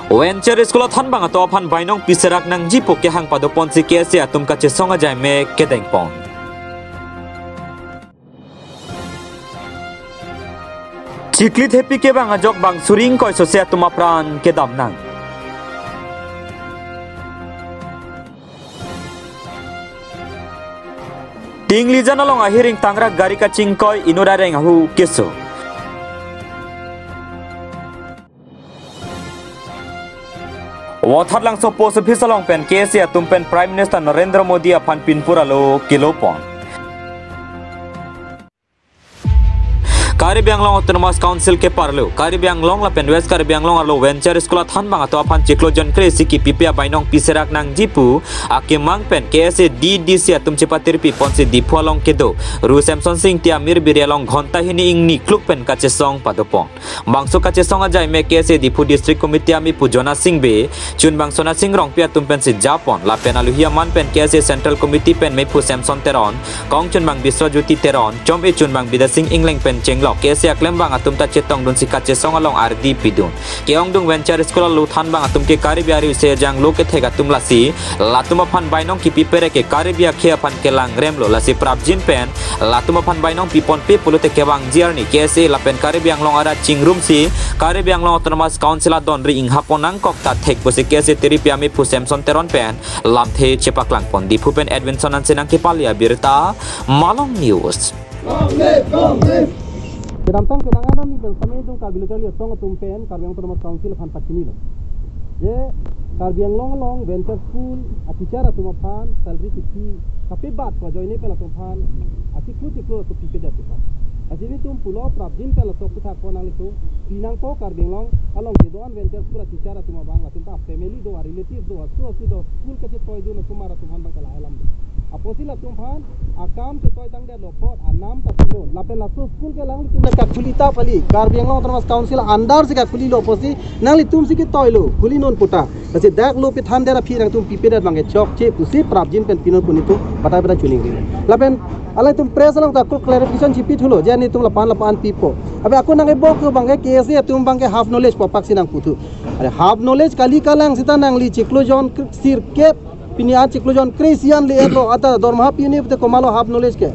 Venture school than bang ato phan bainong piserak nang jipo ke hang pado pon si ke se atum ka che songa jai me ke deng pon. Chiklit happy ke bang ajok bang suring koi so se atum apran ke dam nang. Ting lijan along ahiring tangra gari ka chingkoi inura reng ahu keso. Wathar lang so post office along pen case ya tumpen Prime Minister Narendra Modi apan pinpura lo kilopon. Caribbean Long Autonomous Council ke parlo Caribbean Long la pen West Caribbean Long alo venture school than bang ato apan ciklojon kresi ki pipia bainong piserak nang jipu ake mang pen KSA DDC atum cepatir pi ponse dipu along kedo Ru Samson Singh tia mir biri along ghonta hini ing ni kluk pen kache song padopon bangso kache song ajai me KSA dipu district committee ami pujona Singh be chun bangsona Singh rong pia tum pen se Japon la pen aluhia man pen KSA central committee pen me pu Samson teron kong chun bang Biswajuti teron chom e chun bang Bida Singh Inglang pen chenglok KSA klem bang atum ta chetong dun si kache song along RD pidun keong dung venture school lu than bang atum ke Caribbean se jang lo ke thega tum lasi latuma phan bainong ki pipere ke Caribbean khia phan ke lang remlo lasi prabjin pen latuma phan bainong pipon pe pulute ke bang journey KSA la pen Caribbean long ara chingrum si Caribbean long autonomous council don ri ing haponang kok ta thek bose KSA teripia me pu Samson teron pen lam the chepak lang pon di pu pen Edwinson an senang ke palia birta Malong News. Kedamtang kenangan ni bersama itu Caribbean lihat song tumpen Caribbean Autonomous Council fan pacini lo. Je Caribbean long venture school aticara tumpan salary kiti tapi bat ko join ni pela tumpan atiklu to pipe dia tumpan. Asini tum pulau prabjin pela to kuthak ko nang itu pinang ko Caribbean long along ke doan venture school aticara tumabang latin ta family do relative do asu do school ke toy do na tumara tumhan bang kala alam. Aposila tumpan akam to toy tang dia lopot anam ta pilo lapen lasu school ke lang tum ka kulita pali Caribbean long Autonomous Council andar se ka kuli lo posi nangli tum si ki toy lo kuli non puta ase dak lo pe than dera phi rang tum pipe dat bange chok che pusi prabjin pen pinon punitu bata bata chuning ri lapen alai tum press lang ta clarification chipit hulo jani tum lapan pipo abe aku nang ebok ko bange KSA tum bange half knowledge popak sinang putu are half knowledge kali kalang sita nangli ciklojon sir kep pinian ciklojon kresian le elo ata dorma pini te komalo half knowledge ke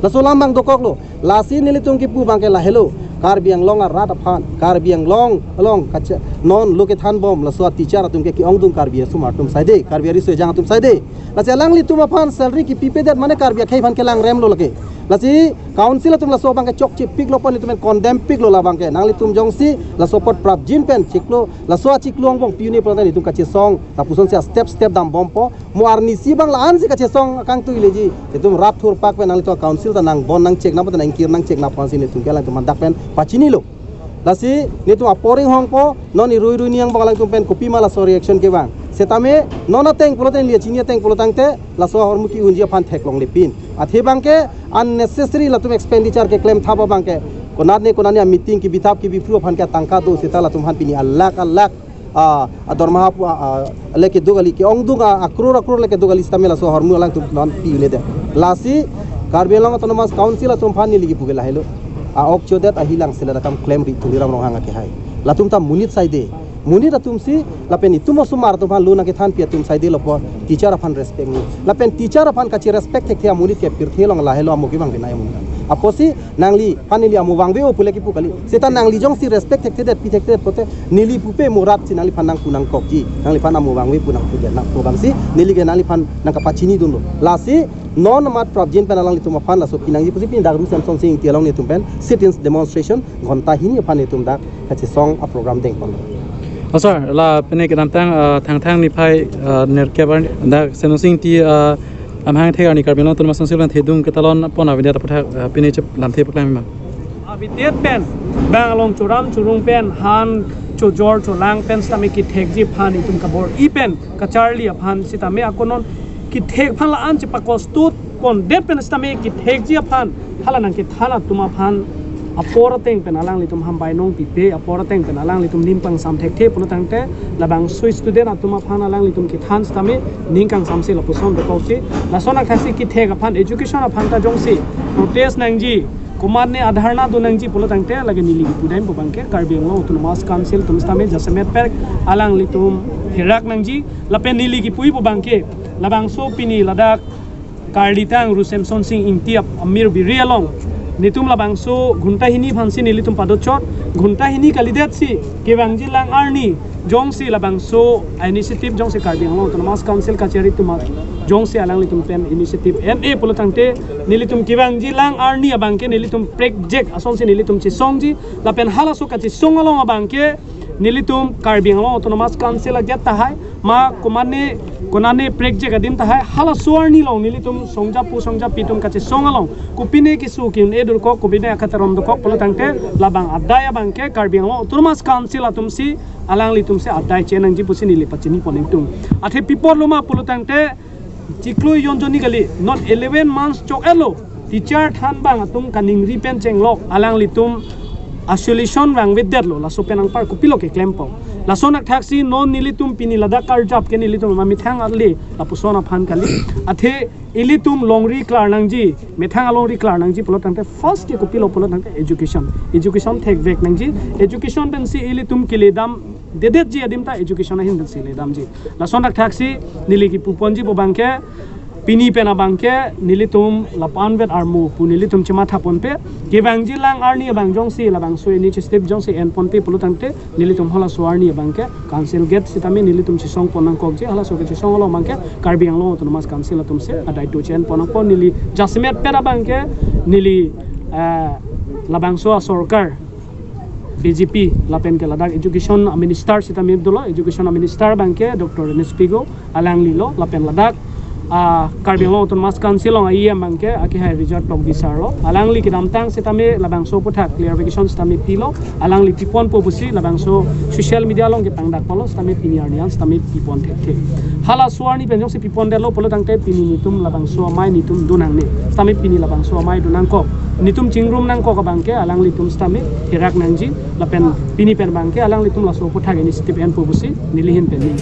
lasolam bang dokok lo lasi nili tum ki pu bange la hello Caribbean long a rat aphan Caribbean long along kacha non loke than bom la so teacher tum ke ki ong dung Caribbean sumar tum saide Caribbean ri so jang tum saide la selang li tum aphan salary ki pipe dat mane Caribbean khai phan ke lang rem lo lake la si council tum la so bang ke chok chip pik lo pon tum condemn pik lo la bang ke nang li tum jong si la support prap jin pen chiklo la so chiklo ong bong piuni pro ni tum kache song ta puson sia step dam bom po muarni si bang la an si kache song kang tu ileji tum rat thur pak pen nang li to council ta nang bon nang check na pa nang kir nang check na pa si ni tum ke lang tum dak pen pachini lo lasi ni tu aporing hong po non ni rui niang bang lang tum pen kopi mala so reaction ke bang setame nona teng puloten lia chinia teng pulotang te la so hormuki unjia pan thek long lepin athe bang ke unnecessary la tum expenditure ke claim thaba bang ke konani meeting ki bitap ki bifru pan ke tangka do setala tum han pini alak dorma leke dogali ki ong dunga akror leke dogali stamela so hormu lang tum non pi le de lasi Caribbean long Autonomous Council tum pan ni ligi pugela hello ok chodet ahilang sila kam claim ri tuliram rong hanga ke hai latum ta munit saide munit atum si lapen itu sumar tum lu na ke than pia tum saide lopo teacher afan respect ni lapen teacher afan ka chi respect ke munit ke pirthi long la helo amuki bang binai munit aposi nangli panili amu wang be o puleki pukali setan nangli jong si respect ke det pi tek pote nili pupe murat si nangli panang kunang kokji nangli panang amu wang we punang puja nak program si nili ke nangli pan nang kapachini dun lo lasi non mat prabjin penalang litum afan la so pinang ji pusi pin dagru Samson Singh tialong ni tum pen sit-ins demonstration ghonta hini afan ni tum dak kache song a program deng pon sir la pene ke thang ni phai nerke bar da Samson Singh ti am hang thega ni Caribbean Autonomous Council lan thedung ke talon pon avidia ta patha pene chep lam the paklam ma avidiat pen bangalong churam churung pen han chu jor chu lang pen stami ki thekji phan itum kabor i pen ka charlie phan sitame akonon ki thek phan la an chepa kostut kon det pen stami ki thekji phan hala nang ki thala tuma phan apora teng pen alang litum hambai nong pipe apora teng pen alang litum nimpang sam thek the puno tangte labang sui student atuma phan alang litum ki than stami ningkang samse la puson de kochi la sona khasi ki thek phan education phan ta jongsi notice nangji kuman ne adharna donangji polo tangte lagi nili pudain bobangke Karbi Anglong Autonomous Council tumstame jasemet per alang litum herak nangji lapen nili ki pui bobangke labang so pini ladak Karlitang Rusemson Singh Ingtiap Amir Birialong nitum labang so gunta hini phansi nili tum padotchot gunta hini kalidet si kebangji lang arni jongsi labang so initiative jongsi Karbi Anglong Autonomous Council kachari tuma jongsi alang litum pen initiative NA polo tangte nilitum kebangji lang arni abangke nilitum project asonsi nilitum chi songji lapen hala so kachi songalong abangke nilitum Karbi Anglong Autonomous Council agyat tahai ma konane project adin tahai hala suarni long nilitum songja pitum kachi songalong kupine kisu kin edur ko kupine akatarom dokok polo tangte labang adaya bangke Karbi Anglong Autonomous Council atumsi alang litum se adai chenang ji pusi nili pachini ponengtung athe pipor loma polo tangte Ciklu yonjoni kali not 11 months chok elo teacher than bang atum kaning ripen chenglok alang litum isolation bang with lo la sopenang par kupilo ke klempo la sonak taxi non nilitum pini lada karjap ke nilitum ma mithang ali la pusona phan kali athe ilitum longri klarnangji methang alongri klarnangji polo tangte first ke kupilo polo tangte education thek vek nangji education ben si ilitum kiledam dedet ji adim ta education hin ben si ledam ji la sonak taxi niligi puponji bobangke pini pena bangke nilitum lapan vet armu pu nilitum chima thapon pe kebangji lang arni bang jongsi la bang so initiative jongsi en pon pe polo tangte nilitum hala suarni bangke council gate sitami nilitum chisong ponang kokji hala so ke chisong lo bangke Karbi Anglong Autonomous Council atumse adai to chen ponang pon nili jasmet pena bangke nili labang so sarkar BJP lapen ke ladak education minister sitami dolo education minister bangke Dr. Nespigo alang lilo lapen ladak Karbi Anglong Autonomous Council long IEM bangke aki hai resort tok bisarlo alang li kidamtang setame labang so puthak clarification setame pilo alang li tipon po busi labang so social media long ke tangdak polo setame piniarnian setame pipon thek hala suarni penjong se pipon delo polo tangte pini nitum labang so mai nitum dunang ne setame pini labang so mai dunang ko nitum chingrum nang ko ka bangke alang litum setame hirak nangji lapen pini pen bangke alang litum la so puthak initiative en po busi nilihin pen ni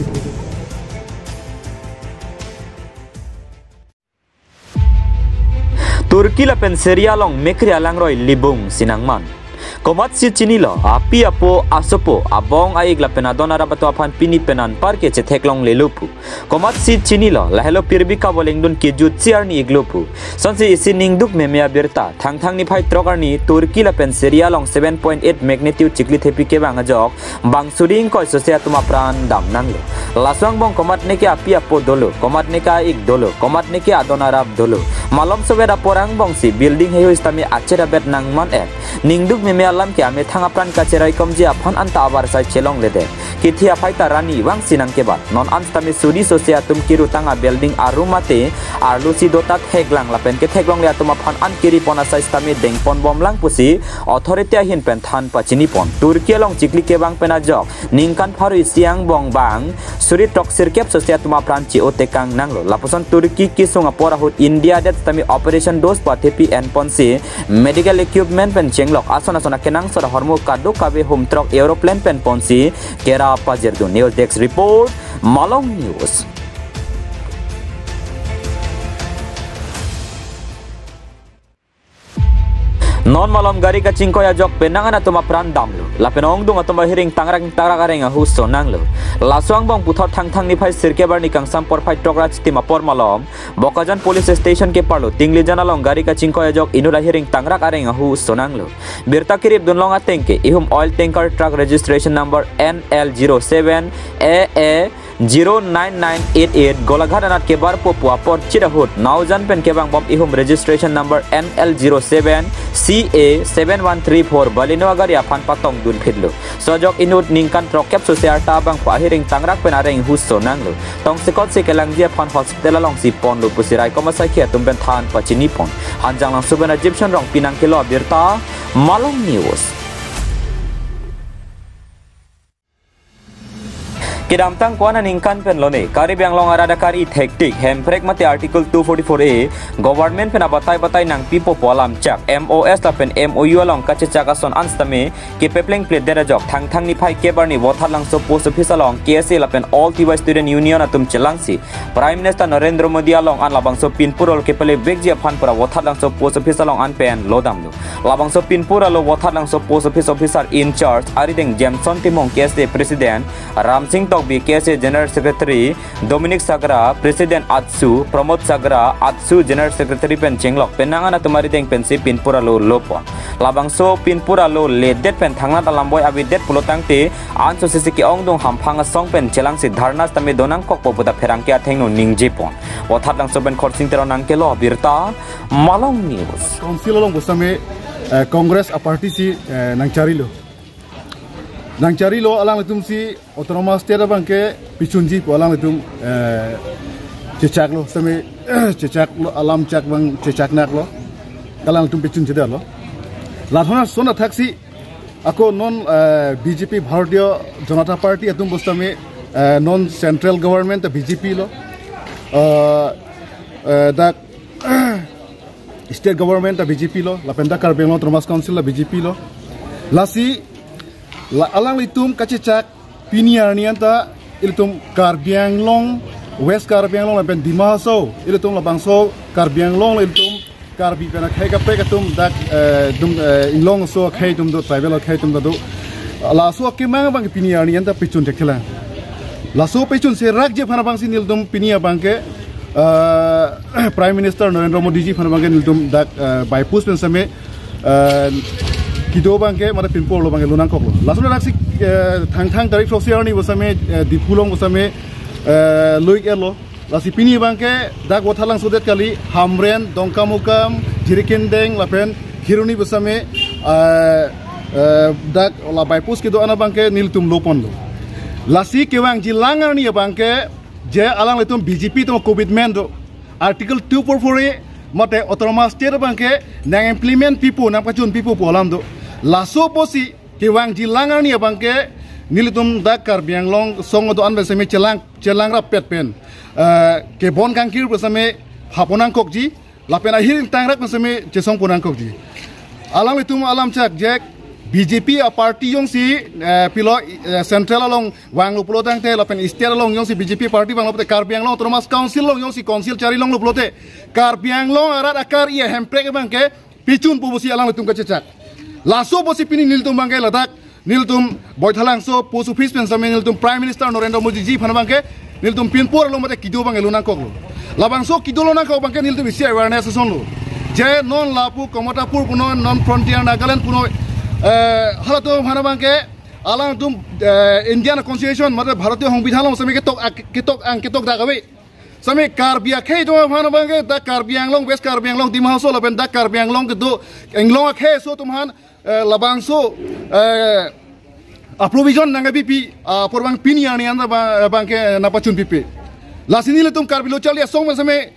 Turki la pen seria long mekri alang roy libung sinangman komat si chinilo api apo asopo abong aig la pen adona rabato aphan pini penan parke che theklong lelupu komat si chinilo la hello pirbi ka boleng dun ke jut chiar ni iglupu sonsi isining duk memea birta thang ni phai trogar ni Turki la pen seria long 7.8 magnitude chikli thepi ke bang ajok bang suring ko sosia tuma pran dam nanglo laswang bong komat ne ke api apo dolo komat ne ka ig dolo komat ne ke adona rab dolo malom sobeda porang bong si building heyo istami achera bet nangman ek ningduk memea lam ke ame thanga pran ka cherai komji aphan anta abar sai chelong lede kithia phaita rani wang sinang ke bat non anstami sudi sosia tum kiru tanga building arumate arlusi dota theglang lapen ke theglong le atuma phan an kiri pona sai stami dengpon bomlang pusi authority hin pen than pachini pon Turki long chikli ke bang pena jok ningkan pharu siang bong bang suri tok sirkep sosia tuma pran chi otekang nanglo lapuson Turki kisung apora hut India det stami operation dos pathepi en ponsi medical equipment pen chenglok asona kenang sora hormo kado kabe home truck aeroplane pen ponsi kera pajerdu news desk report Malong News. Non malam gari ka cingko ya jok penangan atau pran damlu la penong dung atau hiring tangrang areng hu sonang lo laswang bang puthor thang ni phai sirke bar ni kang sampor phai togra chiti mapor malom bokajan police station ke parlo tingli jana long gari ka cingko ya jok inura hiring tangrak areng hu sonang lo birta kirip dunlong atengke ihum oil tanker truck registration number NL07 AA 09988 golaghat anat ke bar popua por chirahut naujan pen ke bang bom ihum registration number NL07 CA7134 balino agari aphan patong dun phidlo sojok inut ningkan trokep sosial ta bang pahiring tangrak pen areng husso nanglo tong sekot se kelang dia phan hospital long si pon lu pusirai komasai khia tumben than pachini pon hanjang lang subena egyptian rong pinang kilo birta Malong News Kidam tang kuana ningkan pen lone kari biang long arada kari hektik hemprek mate article 244A government pen abatai nang pipo polam chak MOS la pen MOU along kache chakason anstame ke pepleng plate dera jok thang ni phai kebar ni wathat lang so post office along KSA la pen all TY student union atum chelangsi Prime Minister Narendra Modi along an labang so pinpurol ke pele begji phan pura wathat lang so post office along an pen lodam lu labang so pinpura lo wathat lang so post office officer in charge arideng Jameson Timong KSA president Ram Singh Tokbi KSA general secretary Dominic Sagra president Atsu Pramod Sagra Atsu general secretary pen chenglok penangan atumari deng pen si pinpura lo lopon labang so pinpura lo ledet pen thangna talamboy abidet pulotangte an so sisi ki ongdong hamphanga song pen chelang si dharna tame donang kok popuda pherang kya thengno ningjepon wathat lang so ben khorsing tero nang kelo birta Malong News council long busame congress a party si nang cari lo alang letum si autonomous state bangke pichunji po alang letum cecak lo same cecak lo alam cak bang cecak nak lo alang letum pichun jeda lo lathona sona taksi ako non BJP Bharatiya Janata Party atum bostame non central government BJP lo dak state government BJP lo lapenda Karbiang Long Autonomous Council BJP lo lasi la alang litum kacecak piniar nianta ilitum Karbiang Long West Karbiang Long lapen Dimaso ilitum labangso Karbiang Long ilitum Karbi pena khai ka pe katum dak dum inglong so khai tum do tribal khai tum do la so ke mang bang piniar nianta pichun tekela la so pichun se rak je phana bang sin ilitum pinia bangke Prime Minister Narendra Modi ji phana bang ilitum dak by post pen same kido bangke mata pinpol lo bangke lunang kok lo langsung naksi thang tarik sosial ni bosame dipulong bosame loik elo lasi pini bangke dak wathalang sudet kali hamren dongkamukam jirikindeng lapen hiruni bosame dak la bypus kido ana bangke niltum lopon lo lasi kewang jilangar ni bangke je alang letum BJP to commitment do article 244 mate autonomous state bangke nang implement pipu nang pachun pipu polam do laso posi kewang jilangar ni bangke nilitum dak Karbiang Long song do an besame celang rapet pen ke bon kangkir besame haponang kokji lapen akhir tangrak besame cesong ponang kokji alang litum alam cak jek BJP a party yong si pilo central along wang lo plotang te lapen state along yong si BJP party wang lo plote Karbiang Long Autonomous Council long yong si council cari long lo plote Karbiang Long arat akar ia hemprek bangke picun pubusi alang litum kacecak laso posi pini niltum bangke ladak niltum boithalang so posu office pen same niltum Prime Minister Narendra Modi ji phana bangke niltum pinpur lo mate kido bangke lunang kok lo labang so kido lunang kok bangke niltum isi awareness son lo je non lapu Komotapur puno non frontier Nagaland puno halato phana bangke alang tum Indian Constitution mate Bharatiya সংবিধান lo same ketok dagabe same Karbia khe to phana bangke da Karbiang Long West Karbiang Long Dimaso la ben da Karbiang Long kedo englong khe so tumhan labang so provision nanga BP porbang pini ani anda bangke napachun pipi lasini letum Karbilo chalia song same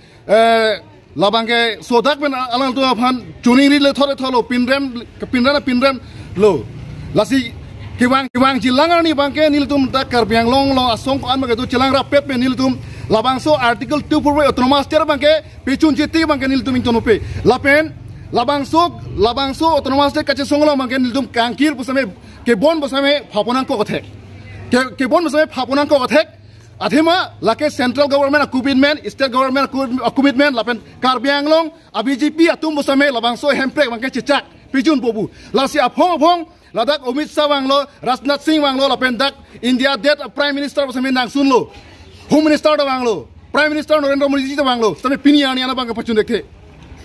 labangke sodak ben alang to phan chuning ri le tholo pinrem lo lasi kiwang jilangar ni bangke niltum da Karbiang Long lo asong ko an ma to chilang rapet ben niltum labangso article 2 autonomous state bangke pichun jiti bangke niltum intonope lapen labangso autonomous state kache songlo bangke niltum kangkir busame ke bon busame phaponang ko kathek ke bon busame phaponang ko kathek athema lake central government commitment state government commitment lapen Karbiang Long BJP atum busame labangso hemprek bangke cecak pichun pobu lasi aphong ladak Amit Shah wanglo Rajnath Singh wanglo lapen dak India det Prime Minister busame nang sunlo Home Minister da banglo Prime Minister Narendra Modi ji da banglo same pini ani ana bangka pachun dekhe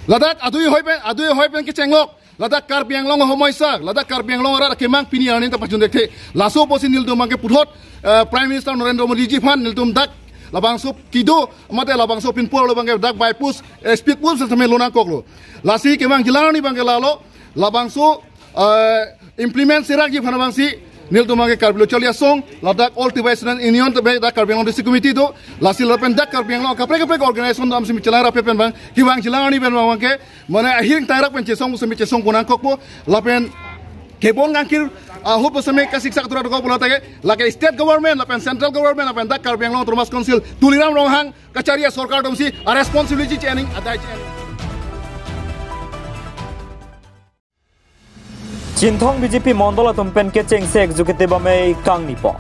ladak adui hoipen ke cenglok ladak Karbiang Long homoisa ladak Karbiang Long ara kemang pini ani ta pachun dekhe laso posin niltum bangke puthot Prime Minister Narendra Modi ji phan niltum dak labangso kido mate labangso pinpur lo bangke dak bypass speed pulse same lona koklo lasi kemang jilani bangke lalo labangso implement sirak ji phana bangsi niltum bangke Karbilo chalia song ladak all TY student union te dak Karbiang Long district committee do lasi lapen dak Karbiang Long kapre organization dam simi chalang rape pen bang kiwang jilani pen bangke mane ahiring tangrak pen chesong simi chesong ponang kokpo lapen kebon ngangkir hup sampai kasih sak turun kau pulau tage laki state government lapen central government lapen dak Karbi Anglong Autonomous Council tuliram ronghang kacaria sorkar domsi a responsibility chaining ada chaining Cintong BJP Mondola tumpen ke cheng se executive ame kang nipo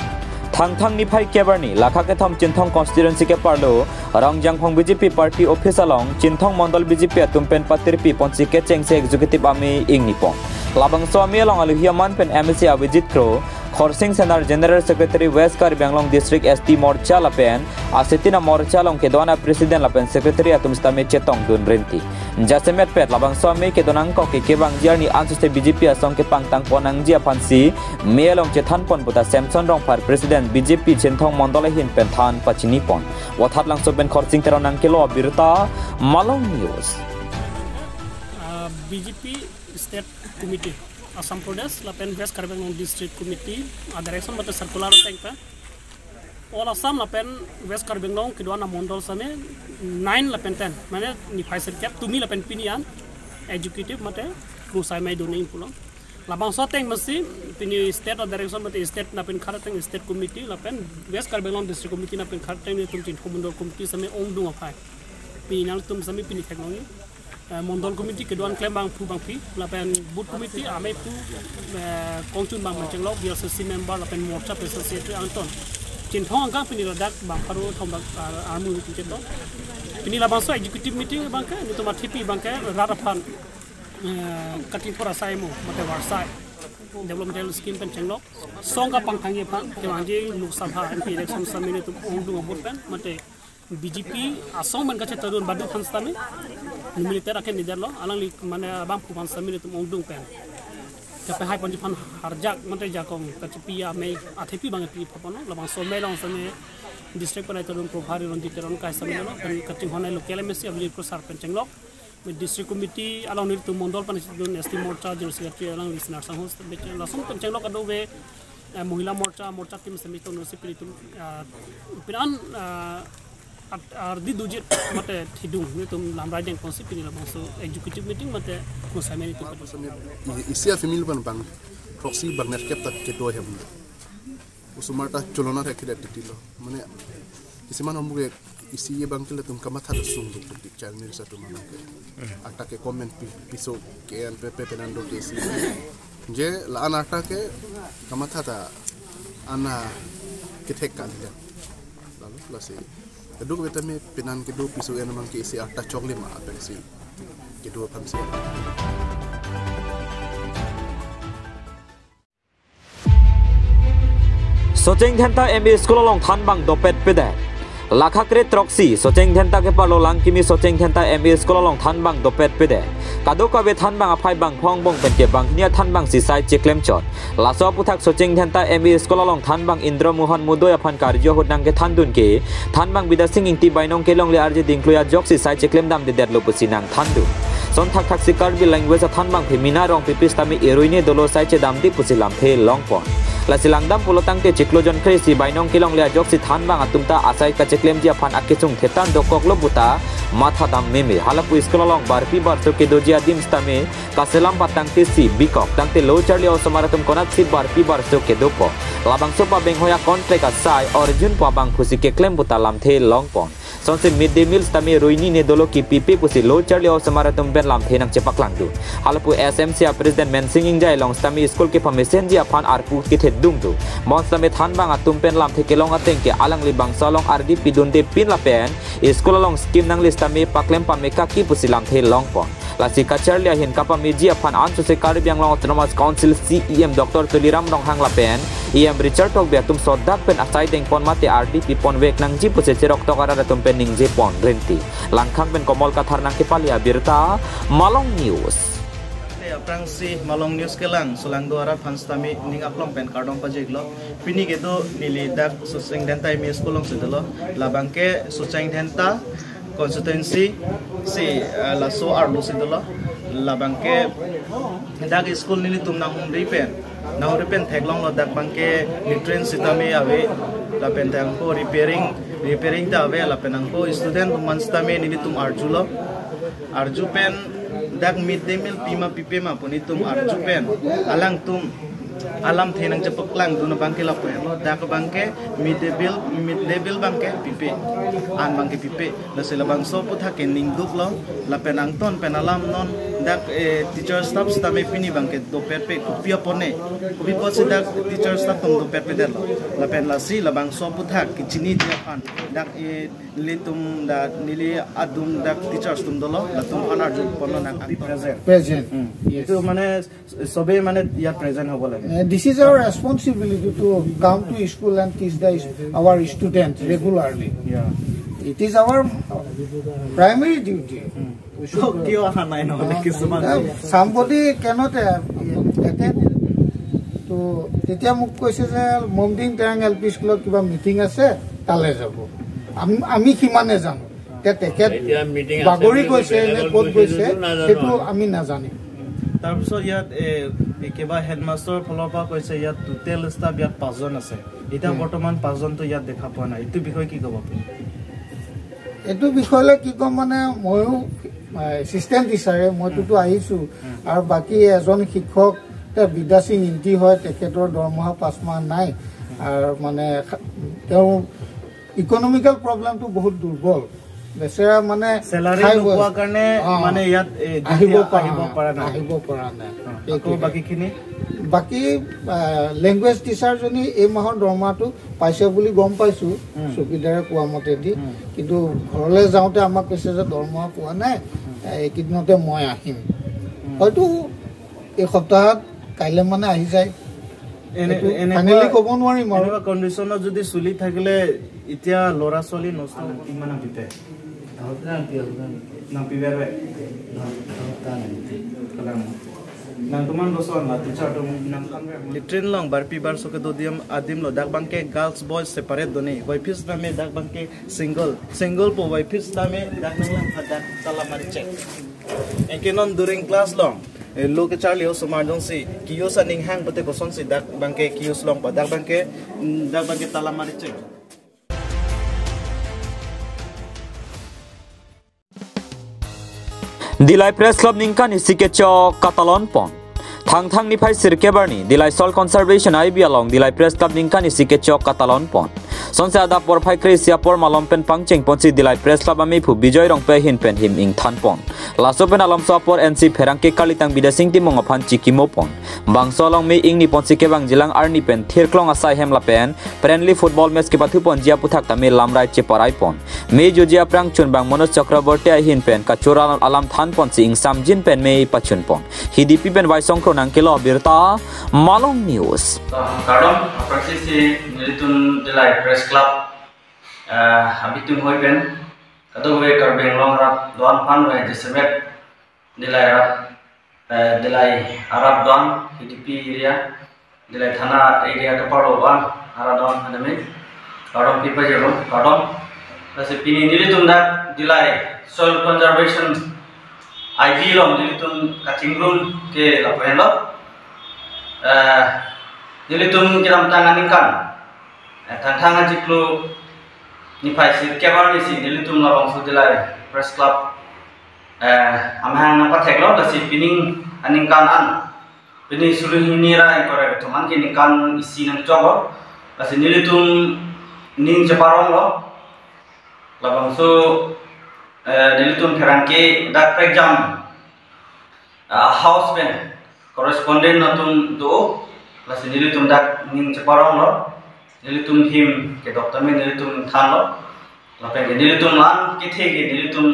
thang ni phai kebarni lakha ke thom Cintong constituency ke parlo rangjang phong BJP party office along Cintong Mondol BJP tumpen patirpi ponsi ke cheng se executive ame ing nipo labang swami along aluhiaman pen MSC Avijit Kro Khorsing Senar General Secretary West Karbi Anglong District ST Morcha lapen asetina Morcha long kedona President lapen Secretary atum stame chetong dun renti jasemet pet labang swami kedonang ko ke kebang jarni ansuste BJP asong ke pangtang ponang jia pansi melong chethan pon buta Samson rong par President BJP Cintong Mondol hin pen than pachini pon wathat lang so ben Khorsing teronang kelo birta Malong News BJP State Committee Assam Pradesh lapen West Karbi Anglong District Committee direction bata circular tengpa all Assam lapen West Karbi Anglong kedua na mondol same 9 lapen 10 mane ni phaisir cap tumi lapen pinian executive mate rusai mai doning pulang labang so teng mesti pini state direction bata state lapen kharateng state committee lapen West Karbi Anglong District Committee lapen kharateng ni tum tin mondol committee same ongdung apai pinal tum same pini teknologi Mondol Committee kedua klaim bang pi lapen boot committee ame pu kongchun bang mencenglok biar sesi member lapen morcha pesel secretary Anton Cintong angka pini radak bang paru thom bang armu itu ceto pini labang so executive meeting bang ka itu matipi bang ka rarapan kating pura saimu mate warsai developmental scheme pen cenglok songka pangthangi pan kemanji lok sabha MP election samine tu ongdung abot pen mate BJP asong man kache tarun badu khanstame militer akan niderlo alang li mana bang pupan samine tu ongdung pen kape hai ponji pan harjak mate jakong kachipia me athepi bang pi papono labang somelong same district panai tarun prophari ronji teron kai samine lo pen kating honai lokale mesi abli ko sar pen cenglok district committee along nir tu mondol pan dun ST morcha general secretary alang listener sang host beche lasong pen cenglok ado we mohila morcha tim samito no sipiritum piran ardi dujit mate thidung ni tum lamrai jeng konsep ini labang so executive meeting mate kusame itu isia family bang proxy bang nerkep tak kedo hem usumarta cholona rakhidat tilo mane isiman ombuge isi ye bang tile tum kamatha sung duk dik chal mir sa tum ke ata ke comment piso ke an pp penando ke si je la an ata ke kamatha ta ana kithek kan ya lalu lasi kedua kita me penan kedua pisu yang memang keisi atas coklat mah apa sih kedua pansi. Soceng thenta MB School long than bang dopet pede lakha kre troxy soceng thenta ke palo lang kimi soceng thenta MB School long than bang dopet pede kado ka be than bang aphai bang phong bong pen ke bang nia than bang si sai cheklem chot laso puthak soceng thenta MB School long than bang Indra Mohan Mudoy aphan karjo hodnang ke than dun ke than bang bida sing ingti bainong ke long le arje dingkluya jok si sai cheklem dam de derlo pusinang than du son thak thak si Karbi language than bang phimina rong pipis tami eroine dolo sai che dam di pusilam the longpon lasilang dam pulotang te ciklojon kresi bainong kilong le jok si than bang atumta asai ka cheklem dia phan akisung thetan dokok lo buta matha dam meme halapu school long barpi bar so ke dojia dim stame kaselam patang te si bikok tangte lo charli o samaratum konat si barpi bar so ke doko labang so pa beng hoya contract asai orjun pa bang khusi ke klem buta lam the longpon sonse midday meal stame roini ne dolo ki pipi pusi lo charli o samaratum ben lam the nang cepak langdu halapu SMC president mensinging jai long stame school ke pamesen dia phan arpu ke dung tu mon stame than bang atum pen lam the ke long ateng ke alang li bang salong RD pidun de pin la pen school long scheme nang list stame paklem pa meka ki pusi lam the longpon lasi kacharlia hin kapa media phan ansu se Karbi Anglong Autonomous Council CEM Dr. Tuliram Rong hang la pen EM Richard tok beatum sodak pen asai deng pon mate RD pipon wek nang ji puse cerok tokara datum pen ning je pon renti langkang pen komol kathar nang ke palia birta Malong News Prangsi Malong News kelang sulang duara panstami ning aklong pen kardong pajeglo pini gedo nili dak suseng dentai mi skolong sedelo labangke suseng denta constituency si laso arlo sedelo labangke dak school nili tumnang humripen theglong lo dak bangke nutrient sitame ave lapen tangko repairing ta ave lapen angko student manstame nili tum arju pen dak midday meal pima pipema puni tum arjupen alang tum alam thenang cepeklang duna bangke la lo dak bangke midday meal bangke pipe an bangke pipe la sela bangso putha ke ning duk lo la penang ton penalam non dak teacher staff stame pini bangke do pepe kupia pone kupi pose dak teacher staff tum do pepe del la pen la si la bangso putha ki chini dia pan dak litum da nili adum dak teachers tum dolo la tum an arju pono nak present itu mane sobe mane ya present hobo lage. This is our responsibility to come to school and teach our students regularly. Yeah. It is our primary duty. Somebody cannot attend. So, তেতিয়া মোক কৈছে যে মমদিন টেং এলপি স্কুলত কিবা মিটিং আছে তালে যাব আমি কিমানে জানো তেখেত বাগৰি গৈছে নে ক'ত গৈছে সেইটো আমি নাজানিম তাৰপিছত ইয়াত কিবা হেডমাষ্টাৰ ফলৰ পৰা কৈছে ইয়াত টোটেল ষ্টাফ ইয়াত 5 জন আছে এতিয়া বৰ্তমান 5 জন তো ইয়াত দেখা পোৱা নাই এইটো বিষয় কি ক'ব আপুনি এইটো বিষয়লৈ কি ক'ম মানে ময়ো এসিস্ট্যান্ট টিচাৰে মইতো আহিছো আৰু বাকি এজন শিক্ষক বিদ্যা সিং ইন্টি হয় তেখেতৰ দৰমহা 5 মাহ নাই আৰু মানে তেওঁ ইকোনমিক্যাল প্ৰবলেমটো বহুত দুৰ্বল বেচেৰা মানে স্যালাৰি নোপোৱা কাৰণে মানে ইয়াত আহিব পৰা নাই একো বাকি ল্যাঙ্গুৱেজ টিচাৰ জনী এই মাহৰ দৰমহাটো পাইছে বুলি গম পাইছো সুবিধাৰে কোৱা মতে দি কিন্তু ঘৰলৈ যাওঁতে আমাক কৈছে যে দৰমহা পোৱা নাই এইকিদিনতে মই আহিম হয়তো এই সপ্তাহত কাইলে মানে আহি যায় ফাইনালি ক'ব নোৱাৰিম আৰু কণ্ডিশ্যনত যদি চলি থাকিলে এতিয়া ল'ৰা ছোৱালী নষ্ট কিমান দিতে না পিবেৰে nang tuman doson la teacher to nang litrin long bar pi bar so ke do diam adim lo dak bangke girls boys separate doni wife ta me dak bangke single po wife ta me dak nang lang hadak tala mari check enkenon during class long lo ke charlie o somar dong si kiyo sa ning hang pate ko son si dak bangke kiyo long pa dak bangke tala mari check Dilai Press Club ningkan isikecho Catalan pon. Thang ni phai sirkebarni Dilai Soil Conservation IB along Dilai Press Club ningkan isikecho Catalan pon. Sonse ada por phai Krisia por malom pen pangcheng ponsi Dilai Press Club ami phu bijoy rong pe hin pen him ing than pon. Laso pen alom so por NC pherangke kalitang bidasing timong aphan chikimo pon. Bangso long me ing ni ponsi ke bang jilang arni pen thirklong asai hem la pen friendly football match ke pathu pon jia puthak tamil lamrai che parai pon. Me jojia prang chun bang Manoj Chakraborty hin pen kachura alam than pon si ing samjin pen me pachun pon. Hidipi pen waisong kro nang kilo birta Malong News. Kadom praksisi nilitun Dilai Press Club habitum hoi pen kadogwe karbeng long rap doan pan we jesemet Dilai rap Dilai Arab doan Hidipi area Dilai thana area kaparo doan Arab doan haname kadom pipa jero kadom nasi pini nilitun dak Dilai Soil Conservation IB long nilitun katingrum ke lapohen lo nilitun kiram tanganinkan tangan jiklu nipai sir kebar nisi nilitun labang su Dilai Press Club amhang napa theklo dasi pining aningkan an pini suluhini ra ekore tuman ke ningkan isi nang jogo dasi nilitun ning japarong lo labang su nilitun pherangke dak exam house pen correspondent natun do lasi nilitun dak ning japarong lo nilitun him ke doctor me nilitun than lo lapen ke nilitun lan ke the ke nilitun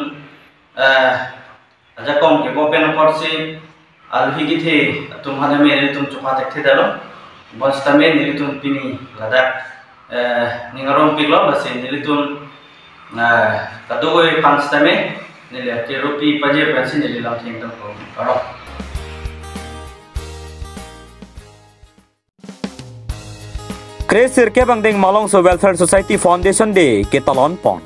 aja kom ke open porsi alhi ke the tumhane me nilitun chupa tek the dalo basta me nilitun pini ladak ningarong piglo lasi nilitun kadoi panstame nile ke rupi paje pensi nile lam thing tang ko karo Kresir ke bangdeng Malong So Welfare Society Foundation de ke talon pon.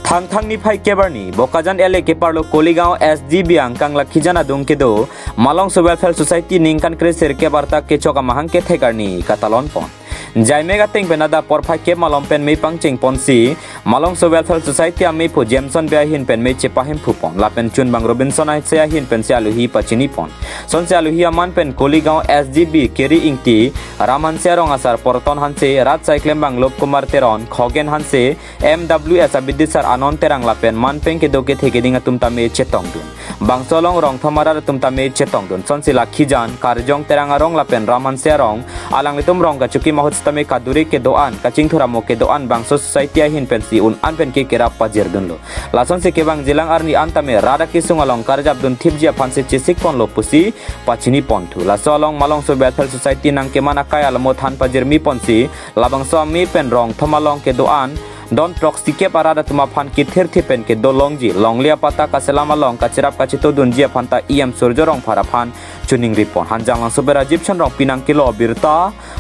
Thang ni phai kebarni bokajan ele ke parlo Koligao SGB angkang lakhijana dung ke do Malong So Welfare Society ningkan kresir ke barta ke choka mahang ke thekarni ka talon pon. Jaime gating penada porfa ke malom pen mei pangching ponsi malong so welfare society ami pu Jameson beahin pen mei chepahim phupon lapen chun bang Robinson ai seahin pen sialuhi pachini pon son sialuhi aman pen Koligao SGB keri ingti Raman serong asar porton hanse rat cyclem bang Lop Kumar teron khogen hanse MWS abidisar anon terang lapen man pen ke doke theke dinga tumta me chetong dun bang solong rong thamara tumta me chetong dun son sila khijan karjong terang arong lapen Raman serong alang litum rong ka chuki mahut stame kaduri ke doan kacing thuramo ke doan bang society hin pensi un an pen ke kera pajir dun lo lason se ke bang jilang arni antame rada ki sungalong karjab dun thipjia phanse chisik pon lo pusi pachini pon thu la solong malong so welfare society nang ke mana kaya lamo than pajir mi ponsi labang so mi pen rong thamalong ke doan don proxy ke parada tuma phan ki thir thipen ke dolongji longlia pata ka selama long ka chirap ka chito dun jia phanta surjorong phara phan chuning ripon hanjang lang sobera jipchan rong pinang kilo birta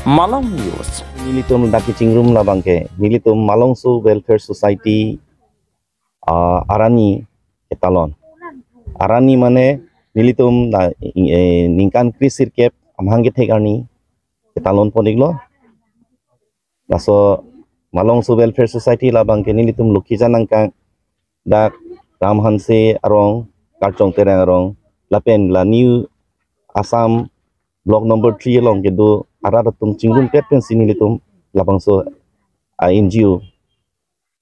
malong news Nilitum daki cingrum la bangke Nilitum malong so welfare society arani ketalon arani mane Nilitum na ningkan krisir kep amhangge thekarni ketalon poniglo laso malong so welfare society la bangke Nilitum lokija nangkang dak ramhanse arong karchong terang arong lapen la new Assam block number 3 along kedo arada tum cingrum pet pen sini litum labang so NGO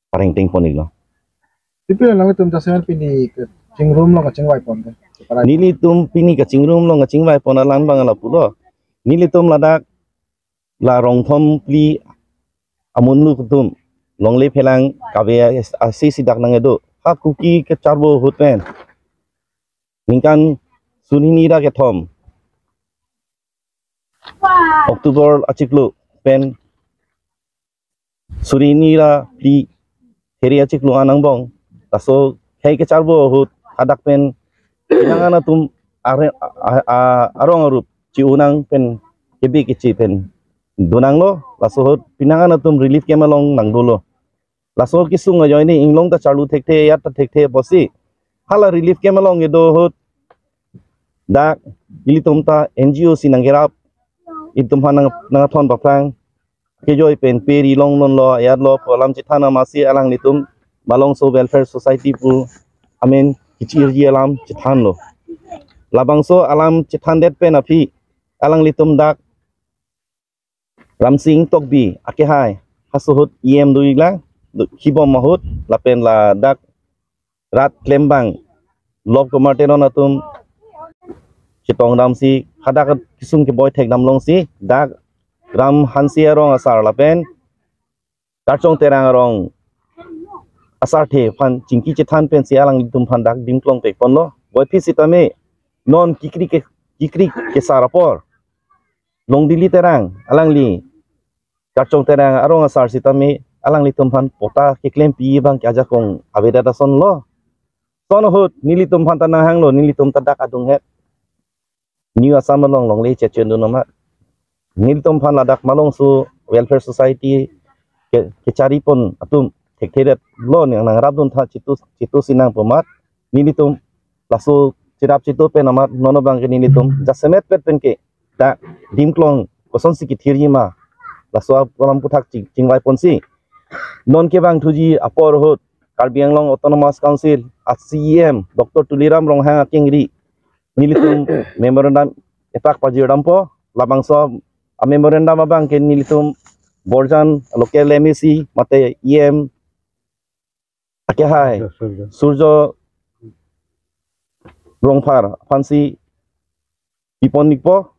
pareng ting poniglo Pipi lang tum tasen pini cingrum lo cingwai pon kan nili tum pini ka cingrum lo cingwai pon alan bang ala pulo nili tum ladak la rong thom pli amunnu tum longle phelang kabe asi sidak nang edo ha kuki ke charbo hotpen ningkan sunini ra ke thom Oktober achiklu pen surinira pli heri achiklu anang bong taso kai ke charbo hut hadak pen pinangana tum arong arup ci unang pen kebi kici pen dunang lo laso hut pinangana tum relief kemalong nang dolo laso kisung ayo ini inglong ta charlu thekte ya ta thekte bosi hala relief kemalong edo hut dak ilitum ta NGO sinanggerap itum hanang thon baplang ke joy pen peri long non lo yad lo polam chithana masi alang litum malong so welfare society pu amen kichir ji alam chithan lo labang so alam chithan det pen api alang litum dak ramsing tokbi ake hai hasuhut duigla khibom mahut lapen la dak rat klembang Lop Kumar teron atum chitong ramsi hadak kisung ke boy thek namlong si dak ram hansi arong asar lapen karchong terang arong asar the phan chingki chithan pen si alang litum phan dak dimklong pek ponlo boy phi sitame non kikri ke sarapor long dili terang alang li karchong terang arong asar sitame alang litum phan pota ke klem pi bang kya jakong abeda da son lo son hot nilitum phan tanang hang lo nilitum tadak adung het New Assam long le chechen do nama niltom phan ladak malong su welfare society ke cari pon atum thektheret lo nang rabdun tha chitu sinang pomat nilitum laso chirap chitu pe namat nono bang ke nilitum jasemet pet pen ke ta dimklong koson si ki thirima laso polam puthak chingwai ponsi non ke bang thuji apor hot Karbi Anglong Autonomous Council ACEM Dr Tuliram Ronghang Kingri Nilitum memorandum etak pajirampo labang so memorandum abang ke nilitum borjan local MEC mate EM ake hai surjo rongphar fansi iponikpo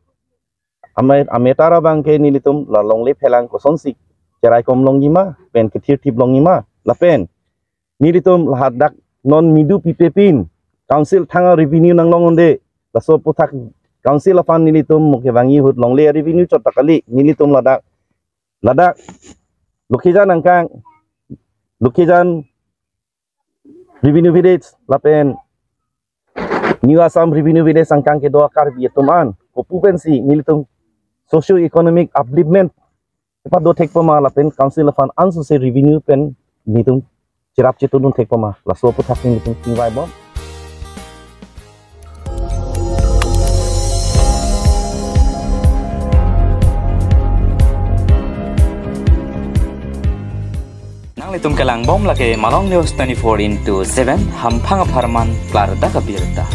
ametara bang ke nilitum la longle phelang ko sonsi cerai kom longima pen kethir tip longima lapen nilitum hadak non midu pipepin council thanga revenue nang longonde laso puthak council apan nilitum muke bangi hut longle revenue chotakali nilitum ladak Lukijan angkang Lukijan revenue village lapen New Assam revenue village angkang ke doa Karbi tuman okupansi nilitum socio economic upliftment apa do tek pama lapen council apan ansu revenue pen nilitum cirap citudun tek pama laso puthak nilitum tingwai bom litum kelang bom lagi Malong News 24/7 hampang aparman klar da kabirta.